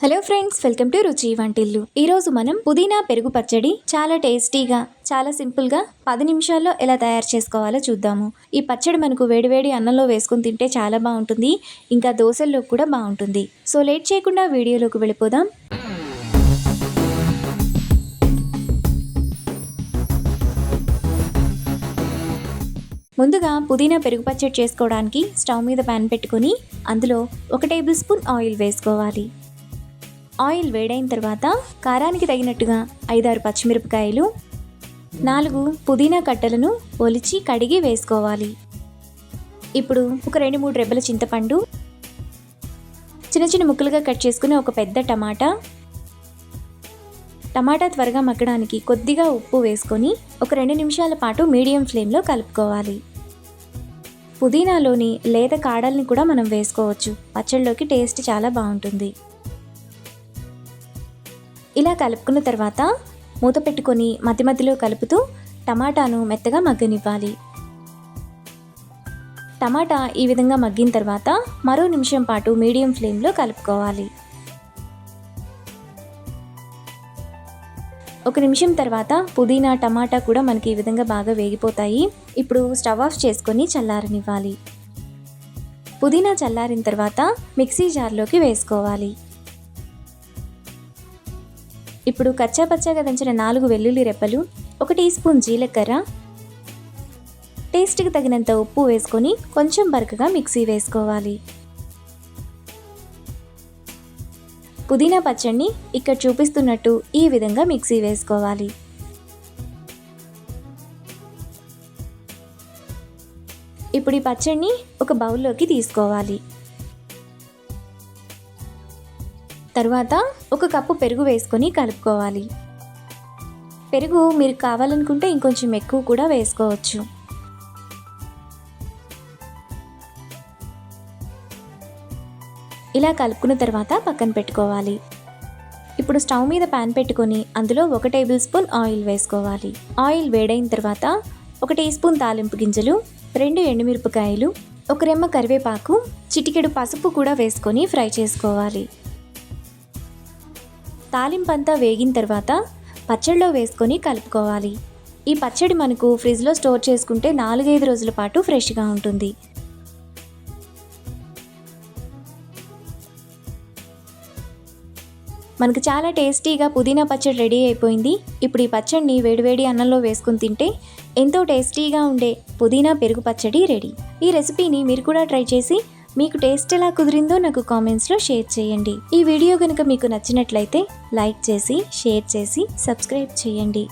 Hello friends, welcome to రుచి వంటిల్లు. ఈరోజు మనం పుదీనా పెరుగు పచ్చడి చాలా టేస్టీగా, చాలా సింపుల్గా 10 నిమిషాల్లో ఎలా తయారు చేసుకోవాలో చూద్దాము. ఈ పచ్చడి మనకు వేడివేడి అన్నంలో వేసుకుని తింటే చాలా బాగుంటుంది, ఇంకా దోశల్లో కూడా బాగుంటుంది. సో లేట్ చేయకుండా వీడియోలోకి వెళ్ళిపోదాం. ముందుగా పుదీనా పెరుగు పచ్చడి చేసుకోవడానికి స్టవ్ మీద ప్యాన్ పెట్టుకొని అందులో 1 టేబుల్ స్పూన్ ఆయిల్ వేసుకోవాలి. ఆయిల్ వేడైన తర్వాత కారానికి తగినట్టుగా 5-6 పచ్చిమిరపకాయలు, 4 పుదీనా కట్టలను ఒలిచి కడిగి వేసుకోవాలి. ఇప్పుడు ఒక 2-3 రెబ్బల చింతపండు, చిన్న చిన్న ముక్కలుగా కట్ చేసుకుని ఒక పెద్ద టమాటా త్వరగా మగ్గడానికి కొద్దిగా ఉప్పు వేసుకొని ఒక 2 నిమిషాల పాటు మీడియం ఫ్లేమ్లో కలుపుకోవాలి. పుదీనాలోని లేత కాడల్ని కూడా మనం వేసుకోవచ్చు. పచ్చడిలోకి టేస్ట్ చాలా బాగుంటుంది. ఇలా కలుపుకున్న తర్వాత మూత పెట్టుకొని మధ్యలో కలుపుతూ టమాటాను మెత్తగా మగ్గనివ్వాలి. టమాటా ఈ విధంగా మగ్గిన తర్వాత మరో నిమిషం పాటు మీడియం ఫ్లేమ్లో కలుపుకోవాలి. 1 నిమిషం తర్వాత పుదీనా టమాటా కూడా మనకి ఈ విధంగా బాగా వేగిపోతాయి. ఇప్పుడు స్టవ్ ఆఫ్ చేసుకొని చల్లారనివ్వాలి. పుదీనా చల్లారిన తర్వాత మిక్సీ జార్లోకి వేసుకోవాలి. ఇప్పుడు కచ్చాపచ్చాగా దంచిన 4 వెల్లుల్లి రెబ్బలు, 1 టీ స్పూన్ జీలకర్ర, టేస్ట్కి తగినంత ఉప్పు వేసుకొని కొంచెం బరకగా మిక్సీ వేసుకోవాలి. పుదీనా పచ్చడిని ఇక్కడ చూపిస్తున్నట్టు ఈ విధంగా మిక్సీ వేసుకోవాలి. ఇప్పుడు ఈ పచ్చడిని ఒక బౌల్లోకి తీసుకోవాలి. తర్వాత 1 కప్పు పెరుగు వేసుకొని కలుపుకోవాలి. పెరుగు మీరు కావాలనుకుంటే ఇంకొంచెం ఎక్కువ కూడా వేసుకోవచ్చు. ఇలా కలుపుకున్న తర్వాత పక్కన పెట్టుకోవాలి. ఇప్పుడు స్టవ్ మీద ప్యాన్ పెట్టుకొని అందులో 1 టేబుల్ స్పూన్ ఆయిల్ వేసుకోవాలి. ఆయిల్ వేడైన తర్వాత 1 టీ స్పూన్ తాలింపు గింజలు, 2 ఎండుమిరపకాయలు, 1 రెమ్మ కరివేపాకు, చిటికెడు పసుపు కూడా వేసుకొని ఫ్రై చేసుకోవాలి. తాలింపంతా వేగిన తర్వాత పచ్చడిలో వేసుకొని కలుపుకోవాలి. ఈ పచ్చడి మనకు ఫ్రిడ్జ్లో స్టోర్ చేసుకుంటే 4-5 రోజుల పాటు ఫ్రెష్గా ఉంటుంది. మనకు చాలా టేస్టీగా పుదీనా పచ్చడి రెడీ అయిపోయింది. ఇప్పుడు ఈ పచ్చడిని వేడివేడి అన్నంలో వేసుకుని తింటే ఎంతో టేస్టీగా ఉండే పుదీనా పెరుగు పచ్చడి రెడీ. ఈ రెసిపీని మీరు కూడా ట్రై చేసి మీకు టేస్ట్ ఎలా కుదిరిందో నాకు కామెంట్స్లో షేర్ చేయండి. ఈ వీడియో కనుక మీకు నచ్చినట్లయితే లైక్ చేసి, షేర్ చేసి, సబ్స్క్రైబ్ చేయండి.